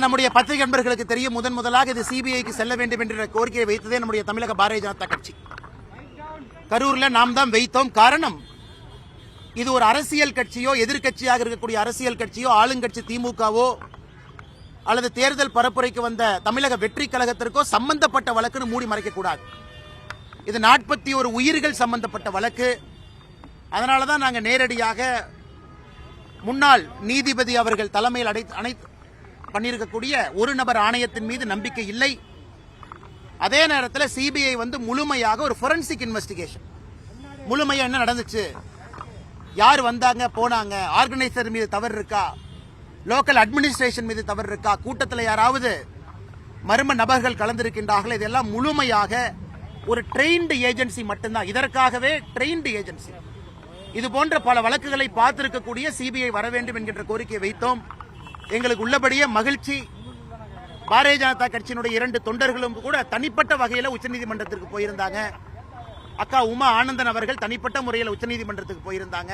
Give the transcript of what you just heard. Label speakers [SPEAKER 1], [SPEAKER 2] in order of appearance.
[SPEAKER 1] நம்முடைய பத்திரிகை நண்பர்களுக்கு தெரியும், முதலாக இது சிபிஐக்கு செல்ல வேண்டும் என்ற கோரிக்கையை வைத்ததே நம்முடைய தமிழக பாரதிய ஜனதா கட்சி. கரூர்ல நாம் தான் வைத்தோம். காரணம், இது ஒரு அரசியல் கட்சியோ, எதிர்கட்சியாக இருக்கக்கூடிய அரசியல் கட்சியோ, ஆளுங்கட்சி திமுகவோ அல்லது தேர்தல் பரப்புரைக்கு வந்த தமிழக வெற்றி கழகத்திற்கோ சம்பந்தப்பட்ட வழக்குன்னு மூடி மறைக்க கூடாது. இது 41 உயிர்கள் சம்பந்தப்பட்ட வழக்கு. அதனாலதான் நாங்கள் நேரடியாக முன்னாள் நீதிபதி அவர்கள் தலைமையில் பண்ணியிருக்கக்கூடிய ஒரு நபர் ஆணையத்தின் மீது நம்பிக்கை இல்லை. அதே நேரத்தில் சிபிஐ முழுமையாக ஒரு ஃபோரன்சிக் இன்வெஸ்டிகேஷன், முழுமையா என்ன நடந்துச்சு, யார் வந்தாங்க போனாங்க, ஆர்கனைசர் மீது தவறு இருக்கா, லோக்கல் அட்மினிஸ்ட்ரேஷன் மீது தவறு இருக்கா, கூட்டத்தில் யாராவது மர்ம நபர்கள் கலந்திருக்கின்றார்கள், இதெல்லாம் முழுமையாக ஒரு ட்ரெயின்டு ஏஜென்சி மட்டும்தான். இதற்காகவே ட்ரெயின்டு ஏஜென்சி. இது போன்ற பல வழக்குகளை பார்த்திருக்கக்கூடிய சிபிஐ வர வேண்டும் என்கின்ற கோரிக்கையை வைத்தோம். எங்களுக்கு உள்ளபடியே மகிழ்ச்சி. பாரதிய ஜனதா கட்சியினுடைய 2 தொண்டர்களும் கூட தனிப்பட்ட வகையில் உச்சநீதிமன்றத்திற்கு போயிருந்தாங்க. அக்கா உமா ஆனந்தன் அவர்கள் தனிப்பட்ட முறையில் உச்சநீதிமன்றத்துக்கு போயிருந்தாங்க.